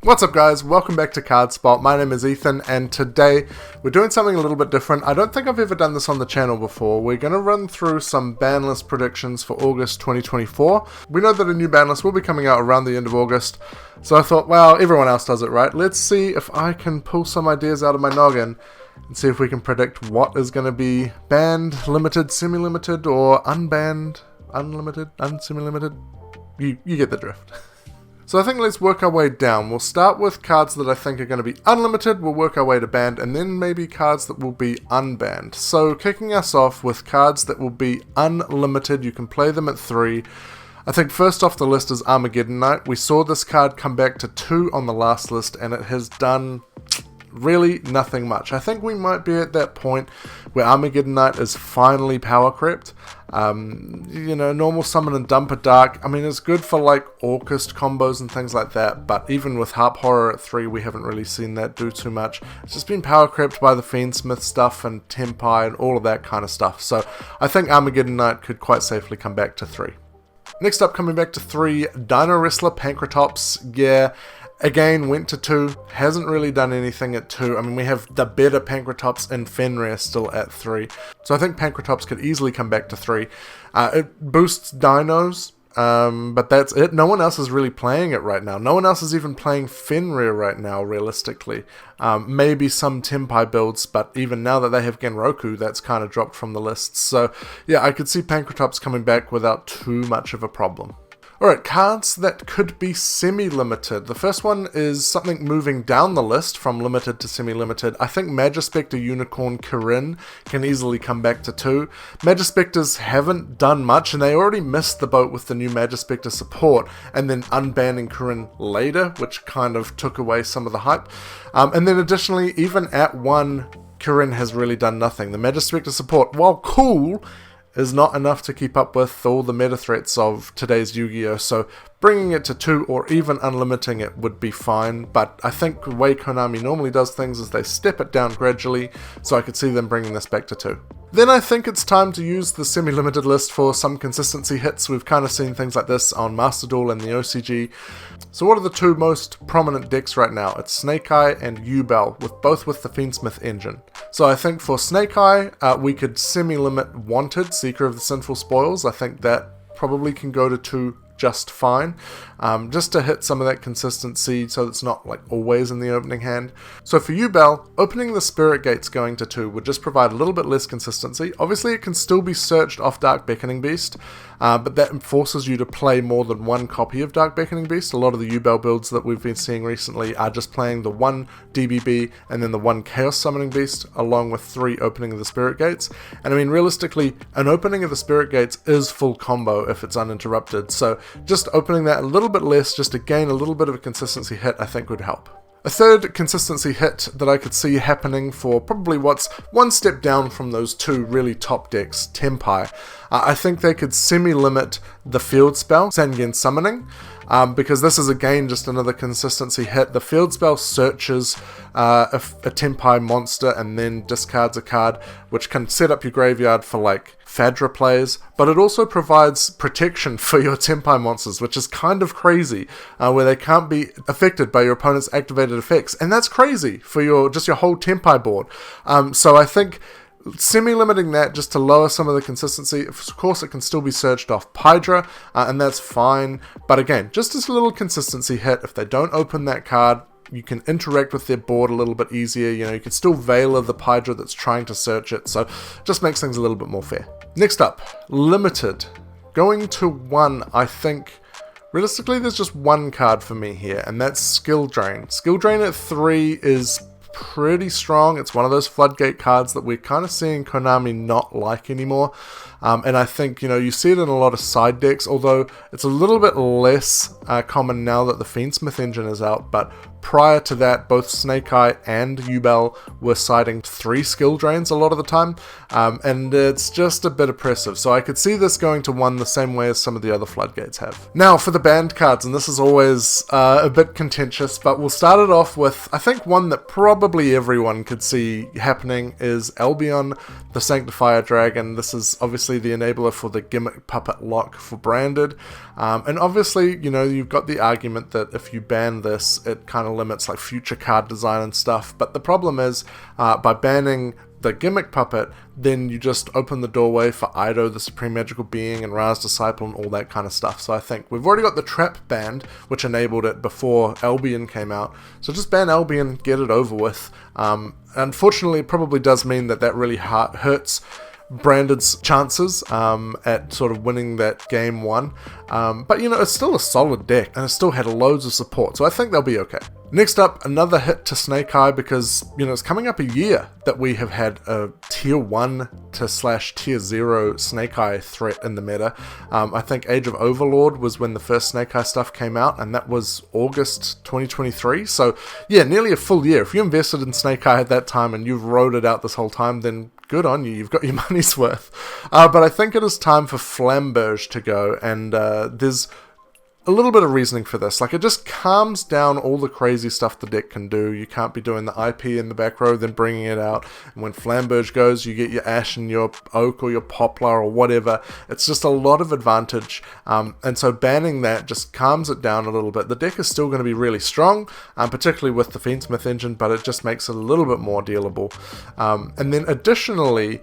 What's up guys, welcome back to CardSpot. My name is Ethan and today we're doing something a little bit different. I don't think I've ever done this on the channel before. We're going to run through some Banlist predictions for August 2024. We know that a new Banlist will be coming out around the end of August, so I thought, well, everyone else does it, right? Let's see if I can pull some ideas out of my noggin and see if we can predict what is going to be banned, limited, semi-limited, or unbanned, unlimited, unsemi-limited. You get the drift. So I think let's work our way down. We'll start with cards that I think are going to be unlimited, we'll work our way to banned, and then maybe cards that will be unbanned. So kicking us off with cards that will be unlimited, you can play them at 3. I think first off the list is Armageddon Knight. We saw this card come back to 2 on the last list, and it has done really nothing much. I think we might be at that point where Armageddon Knight is finally power crept. Normal summon and dump a dark. I mean, it's good for like Orchest combos and things like that, but even with Harp Horror at 3, we haven't really seen that do too much. It's just been power crept by the Fiendsmith stuff and Tempai and all of that kind of stuff. So I think Armageddon Knight could quite safely come back to 3. Next up, coming back to 3, Dino Wrestler Pankratops. Yeah, again, went to 2, hasn't really done anything at 2. I mean, we have the better Pankratops and Fenrir still at 3. So I think Pankratops could easily come back to 3. It boosts dinos, but that's it. No one else is really playing it right now. No one else is even playing Fenrir right now, realistically. Maybe some Tempai builds, but even now that they have Genroku, that's kind of dropped from the list. So yeah, I could see Pankratops coming back without too much of a problem. Alright, cards that could be semi-limited. The first one is something moving down the list from limited to semi-limited. I think Magispector Unicorn Kirin can easily come back to 2. Magispectors haven't done much, and they already missed the boat with the new Magispector support, and then unbanning Kirin later, which kind of took away some of the hype. And then additionally, even at 1, Kirin has really done nothing. The Magispector support, while cool, is not enough to keep up with all the meta threats of today's Yu-Gi-Oh! So bringing it to 2 or even unlimiting it would be fine, but I think the way Konami normally does things is they step it down gradually, so I could see them bringing this back to 2. Then I think it's time to use the semi-limited list for some consistency hits. We've kind of seen things like this on Master Duel and the OCG. So what are the 2 most prominent decks right now? It's Snake Eye and Yubel, both with the Fiendsmith engine. So I think for Snake Eye, we could semi-limit Wanted, Seeker of the Sinful Spoils. I think that probably can go to 2 just fine, just to hit some of that consistency so it's not like always in the opening hand. So for Yubel, opening the Spirit Gates going to 2 would just provide a little bit less consistency. Obviously it can still be searched off Dark Beckoning Beast, but that forces you to play more than 1 copy of Dark Beckoning Beast. A lot of the Yubel builds that we've been seeing recently are just playing the 1 DBB and then the 1 Chaos Summoning Beast along with 3 opening of the Spirit Gates. And I mean, realistically, an opening of the Spirit Gates is full combo if it's uninterrupted, so just opening that a little bit less just to gain a little bit of a consistency hit I think would help. A third consistency hit that I could see happening for probably what's one step down from those 2 really top decks, Tempai. I think they could semi-limit the field spell, Sangen Summoning, because this is again just another consistency hit. The field spell searches a Tempai monster and then discards a card, which can set up your graveyard for like Fadra plays, but it also provides protection for your Tempai monsters, which is kind of crazy, where they can't be affected by your opponent's activated effects, and that's crazy for your whole Tempai board. So I think semi-limiting that just to lower some of the consistency. Of course it can still be searched off Pydra, and that's fine, but again, just as a little consistency hit. If they don't open that card, you can interact with their board a little bit easier. You can still Veiler the Pydra that's trying to search it, so just makes things a little bit more fair. Next up, limited. Going to 1, I think realistically there's just 1 card for me here, and that's Skill Drain. Skill Drain at 3 is pretty strong. It's one of those floodgate cards that we're kind of seeing Konami not like anymore. And I think, you see it in a lot of side decks, although it's a little bit less common now that the Fiendsmith engine is out, but prior to that, both Snake Eye and Yubel were citing 3 skill drains a lot of the time, and it's just a bit oppressive, so I could see this going to 1 the same way as some of the other floodgates have. Now for the banned cards, and this is always a bit contentious, but we'll start it off with, I think one that probably everyone could see happening is Albion, the Sanctifier Dragon. This is obviously obviously the enabler for the gimmick puppet lock for branded, and obviously, you know, you've got the argument that if you ban this, it kind of limits like future card design and stuff, but the problem is, by banning the gimmick puppet, then you just open the doorway for Ido, the Supreme Magical Being, and Ra's Disciple, and all that kind of stuff. So I think we've already got the trap banned, which enabled it before Albion came out. So just ban Albion, get it over with. Unfortunately, it probably does mean that really hurts Branded's chances at sort of winning that game one. But you know, it's still a solid deck, and it still had loads of support, so I think they'll be okay. Next up, another hit to Snake Eye, because, you know, it's coming up a year that we have had a tier 1 to / tier 0 Snake Eye threat in the meta. I think Age of Overlord was when the first Snake Eye stuff came out, and that was August 2023. So yeah, nearly a full year. If you invested in Snake Eye at that time and you've rode it out this whole time, then good on you, you've got your money's worth. But I think it is time for Flamberge to go, and there's a little bit of reasoning for this. Like, it just calms down all the crazy stuff the deck can do. You can't be doing the IP in the back row, then bringing it out. And when Flamberge goes, you get your Ash and your Oak or your Poplar or whatever. It's just a lot of advantage. And so banning that just calms it down a little bit. The deck is still going to be really strong, particularly with the Fiendsmith engine, but it just makes it a little bit more dealable. And then additionally,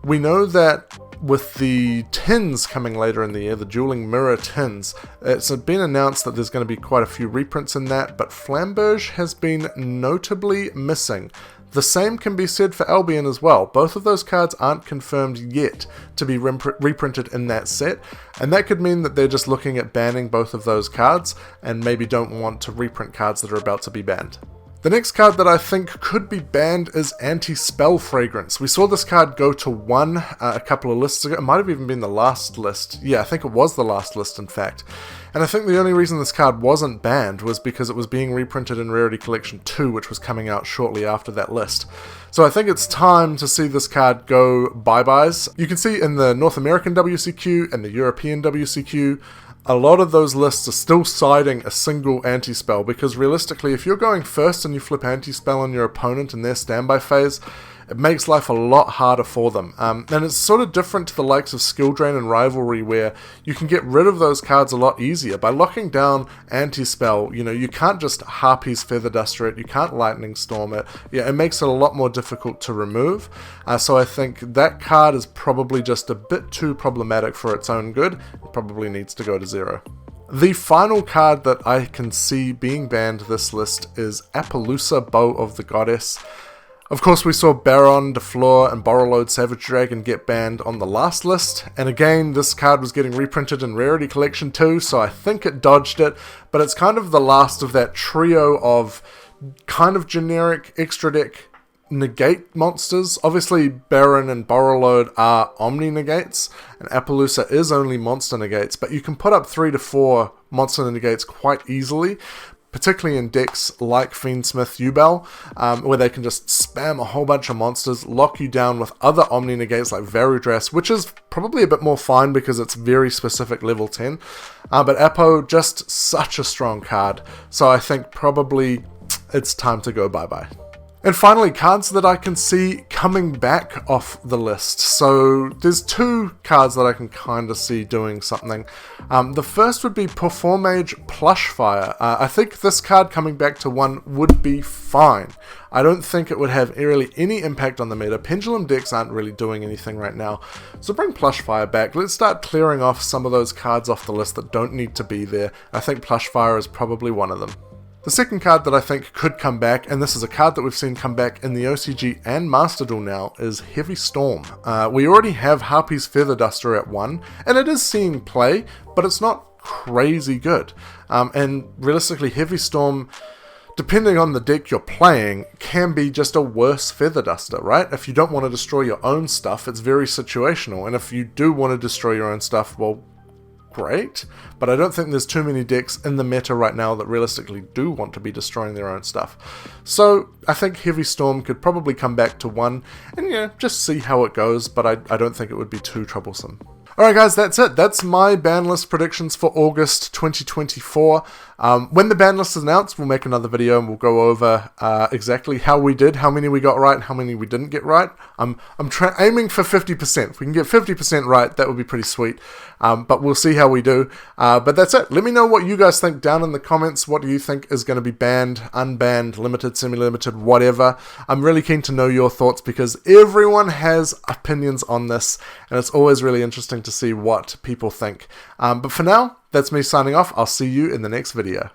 we know that with the tins coming later in the year, the dueling mirror tins, it's been announced that there's going to be quite a few reprints in that, but Flamberge has been notably missing. The same can be said for Albion as well. Both of those cards aren't confirmed yet to be reprinted in that set, and that could mean that they're just looking at banning both of those cards and maybe don't want to reprint cards that are about to be banned. The next card that I think could be banned is Anti-Spell Fragrance. We saw this card go to 1 a couple of lists ago. It might have even been the last list. Yeah, I think it was the last list, in fact. And I think the only reason this card wasn't banned was because it was being reprinted in Rarity Collection 2, which was coming out shortly after that list. So I think it's time to see this card go bye-byes. You can see in the North American WCQ and the European WCQ, a lot of those lists are still citing a single anti-spell, because realistically, if you're going first and you flip anti-spell on your opponent in their standby phase, it makes life a lot harder for them. And it's sort of different to the likes of Skill Drain and Rivalry, where you can get rid of those cards a lot easier. By locking down anti-spell, you know, you can't just Harpy's Feather Duster it, you can't Lightning Storm it. Yeah, it makes it a lot more difficult to remove. So I think that card is probably just a bit too problematic for its own good. It probably needs to go to 0. The final card that I can see being banned this list is Appaloosa Bow of the Goddess. Of course, we saw Baron, DeFleur, and Borrelode Savage Dragon get banned on the last list, and again, this card was getting reprinted in Rarity Collection 2, so I think it dodged it, but it's kind of the last of that trio of kind of generic extra deck negate monsters. Obviously, Baron and Borrelode are Omni negates, and Appaloosa is only monster negates, but you can put up 3 to 4 monster negates quite easily, particularly in decks like Fiendsmith Yubel, where they can just spam a whole bunch of monsters, lock you down with other Omni negates like Varudras, which is probably a bit more fine because it's very specific level 10. But Appo, just such a strong card, so I think probably it's time to go bye-bye. And finally, cards that I can see coming back off the list. So there's 2 cards that I can kind of see doing something. The first would be Performage Plushfire. I think this card coming back to 1 would be fine. I don't think it would have really any impact on the meta. Pendulum decks aren't really doing anything right now. So bring Plushfire back. Let's start clearing off some of those cards off the list that don't need to be there. I think Plushfire is probably one of them. The second card that I think could come back, and this is a card that we've seen come back in the OCG and Master Duel now, is Heavy Storm. We already have Harpy's Feather Duster at 1, and it is seeing play, but it's not crazy good. And realistically, Heavy Storm, depending on the deck you're playing, can be just a worse Feather Duster, right? If you don't want to destroy your own stuff, it's very situational, and if you do want to destroy your own stuff, well, great, but I don't think there's too many decks in the meta right now that realistically do want to be destroying their own stuff. So I think Heavy Storm could probably come back to 1 and, yeah, just see how it goes, but I don't think it would be too troublesome. Alright guys, that's it. That's my ban list predictions for August 2024. When the ban list is announced, we'll make another video and we'll go over exactly how we did, how many we got right, and how many we didn't get right. I'm aiming for 50%. If we can get 50% right, that would be pretty sweet. But we'll see how we do. But that's it. Let me know what you guys think down in the comments. What do you think is going to be banned, unbanned, limited, semi-limited, whatever. I'm really keen to know your thoughts because everyone has opinions on this, and it's always really interesting to see what people think. But for now, that's me signing off. I'll see you in the next video.